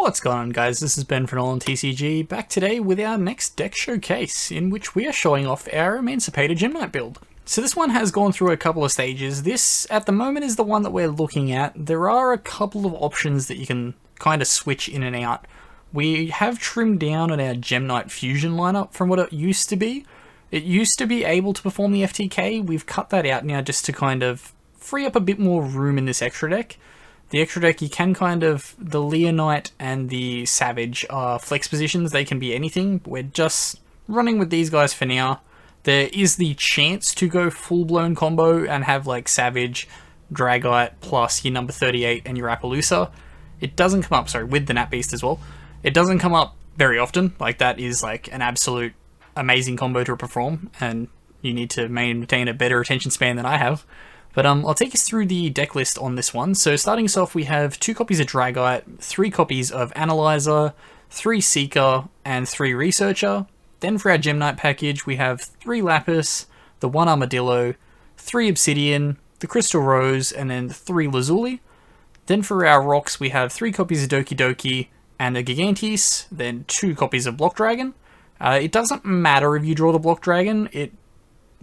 What's going on, guys? This is Ben from NolanTCG, back today with our next deck showcase, in which we are showing off our Adamancipator Gem Knight build. So this one has gone through a couple of stages. This, at the moment, is the one that we're looking at. There are a couple of options that you can kind of switch in and out. We have trimmed down on our Gem Knight Fusion lineup from what it used to be. It used to be able to perform the FTK. We've cut that out now just to kind of free up a bit more room in this extra deck. The extra deck, you can the Leonite and the Savage are flex positions. They can be anything. We're just running with these guys for now. There is the chance to go full-blown combo and have like Savage, Dragite, plus your number 38 and your Appaloosa. It doesn't come up, sorry, with the Nat Beast as well. It doesn't come up very often. Like, that is like an absolute amazing combo to perform, and you need to maintain a better attention span than I have. But I'll take us through the deck list on this one. So starting us off, we have 2 copies of Dragite, 3 copies of Analyzer, 3 Seeker, and 3 Researcher. Then for our Gem Knight package, we have 3 Lapis, the 1 Armadillo, 3 Obsidian, the Crystal Rose, and then 3 Lazuli. Then for our rocks, we have 3 copies of Doki Doki and a Gigantes, then 2 copies of Block Dragon. It doesn't matter if you draw the Block Dragon. It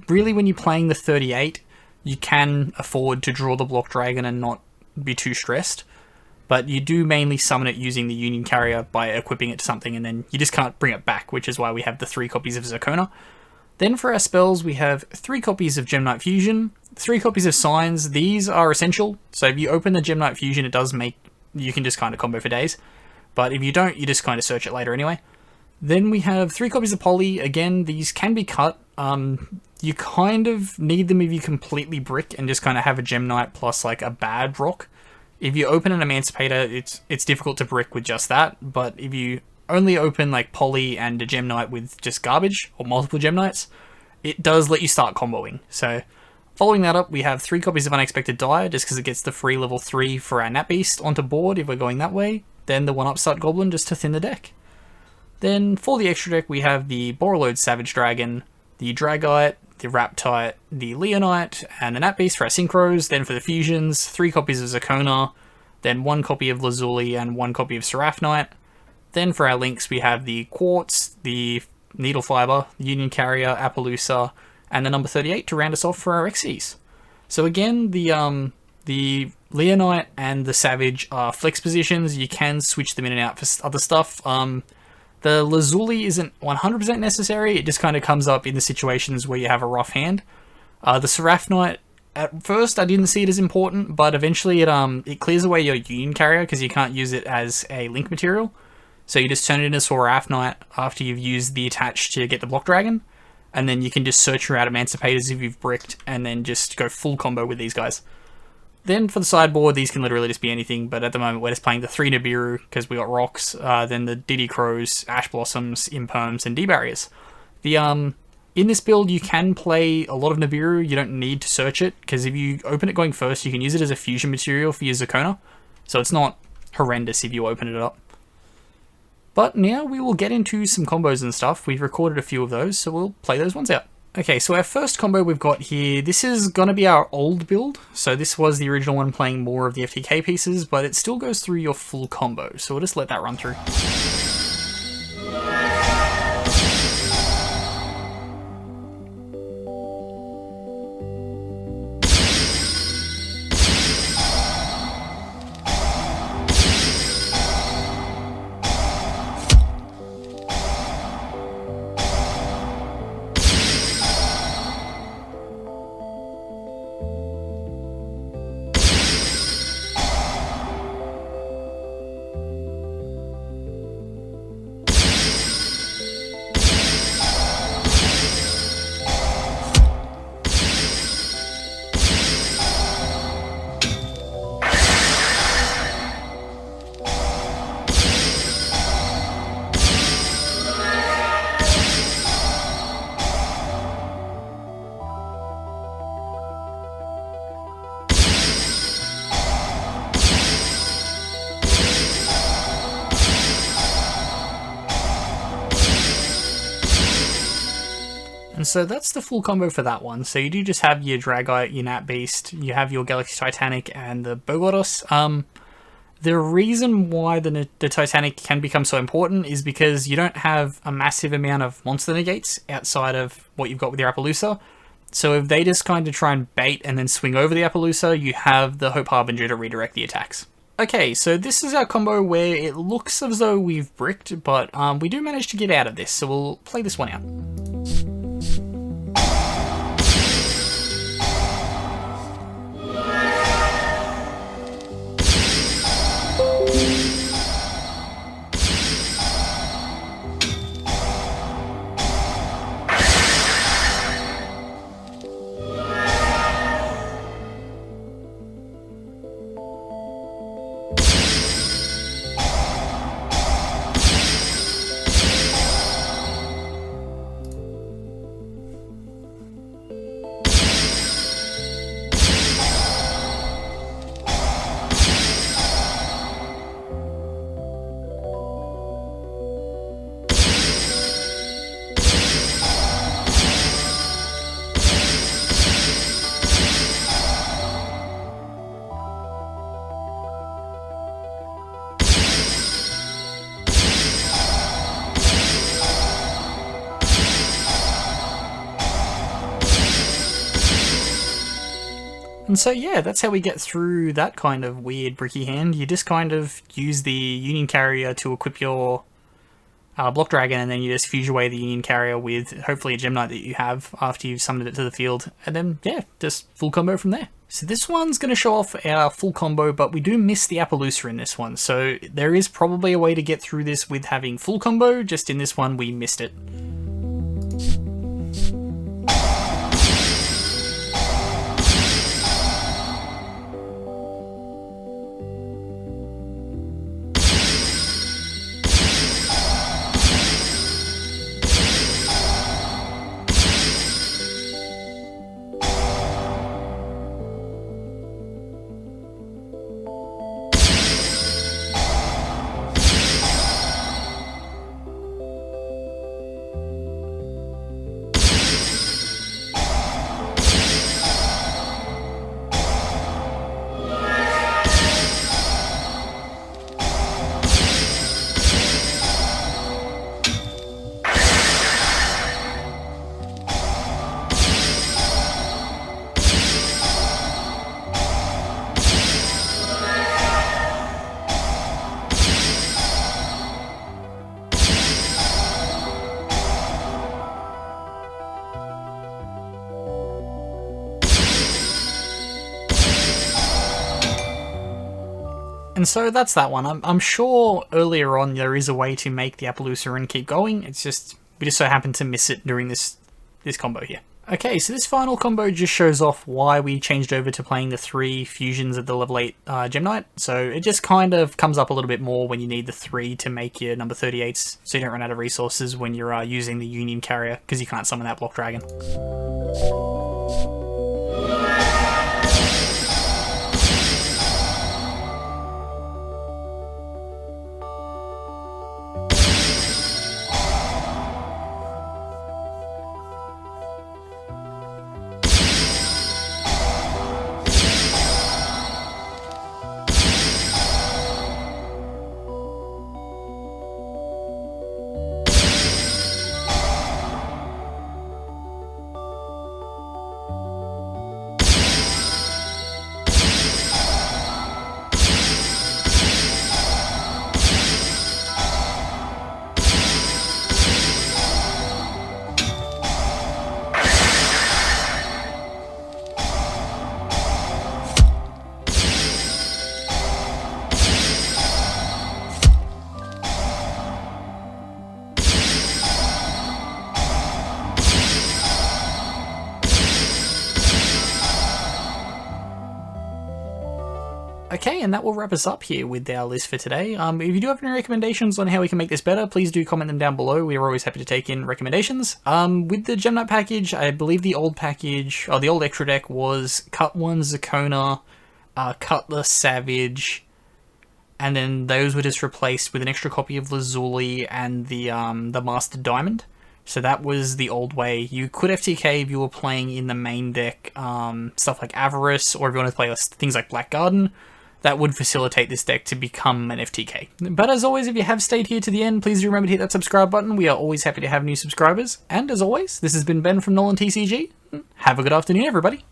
really, when you're playing the 38, you can afford to draw the Block Dragon and not be too stressed. But you do mainly summon it using the Union Carrier by equipping it to something, and then you just can't bring it back, which is why we have the 3 copies of Zircona. Then for our spells, we have 3 copies of Gem Knight Fusion, 3 copies of Signs. These are essential, so if you open the Gem Knight Fusion, it does make... you can just kind of combo for days. But if you don't, you just kind of search it later anyway. Then we have 3 copies of Poly. Again, these can be cut. You kind of need them if you completely brick and just kind of have a Gem Knight plus like a bad rock. If you open an Emancipator, it's difficult to brick with just that, but if you only open like Poly and a Gem Knight with just garbage, or multiple Gem Knights, it does let you start comboing. So following that up, we have 3 copies of Unexpected Dire, just because it gets the free level 3 for our Nat Beast onto board if we're going that way. Then the 1 Upstart Goblin just to thin the deck. Then for the extra deck, we have the Borreload Savage Dragon, the Dragite, the Raptite, the Leonite, and the Nat Beast for our Synchros. Then for the Fusions, 3 copies of Zircona, then 1 copy of Lazuli and 1 copy of Seraphite. Then for our links, we have the Quartz, the Needle Fiber, the Union Carrier, Appaloosa, and the number 38 to round us off for our Xyz. So again, the Leonite and the Savage are flex positions. You can switch them in and out for other stuff. The Lazuli isn't 100% necessary. It just kind of comes up in the situations where you have a rough hand. The Seraphite, at first I didn't see it as important, but eventually it clears away your Union Carrier because you can't use it as a link material. So you just turn it into Seraphite after you've used the attach to get the Block Dragon, and then you can just search your Adamancipators if you've bricked, and then just go full combo with these guys. Then for the sideboard, these can literally just be anything, but at the moment we're just playing the 3 Nibiru because we got rocks, then the Diddy Crows, Ash Blossoms, Imperms, and D-Barriers. In this build, you can play a lot of Nibiru. You don't need to search it, because if you open it going first, you can use it as a fusion material for your Zircona, so it's not horrendous if you open it up. But now we will get into some combos and stuff. We've recorded a few of those, so we'll play those ones out. Okay, so our first combo we've got here, this is going to be our old build. So this was the original one playing more of the FTK pieces, but it still goes through your full combo. So we'll just let that run through. And so that's the full combo for that one. So you do just have your Dragite, your Nat Beast, you have your Galaxy Titanic, and the Bogotos. The reason why the Titanic can become so important is because you don't have a massive amount of monster negates outside of what you've got with your Appaloosa. So if they just kind of try and bait and then swing over the Appaloosa, you have the Hope Harbinger to redirect the attacks. Okay, so this is our combo where it looks as though we've bricked, but we do manage to get out of this, so we'll play this one out. And so yeah, that's how we get through that kind of weird bricky hand. You just kind of use the Union Carrier to equip your Block Dragon, and then you just fuse away the Union Carrier with hopefully a Gem Knight that you have after you've summoned it to the field, and then yeah, just full combo from there. So this one's going to show off our full combo, but we do miss the Appaloosa in this one, so there is probably a way to get through this with having full combo, just in this one we missed it. And so that's that one. I'm sure earlier on there is a way to make the Appaloosa and keep going. It's just, we just so happen to miss it during this combo here. Okay, so this final combo just shows off why we changed over to playing the 3 fusions of the level 8 Gem Knight. So it just kind of comes up a little bit more when you need the 3 to make your number 38s, so you don't run out of resources when you're using the Union Carrier, because you can't summon that Block Dragon. Okay, and that will wrap us up here with our list for today. If you do have any recommendations on how we can make this better, please do comment them down below. We are always happy to take in recommendations. With the Gem Knight package, I believe the old package, or the old extra deck was Cut 1 Zakona, Cutlass Savage, and then those were just replaced with an extra copy of Lazuli and the Master Diamond. So that was the old way. You could FTK if you were playing in the main deck, stuff like Avarice, or if you want to play things like Black Garden. that would facilitate this deck to become an FTK. But as always, if you have stayed here to the end, please do remember to hit that subscribe button. We are always happy to have new subscribers. And as always, this has been Ben from NolanTCG. Have a good afternoon, everybody.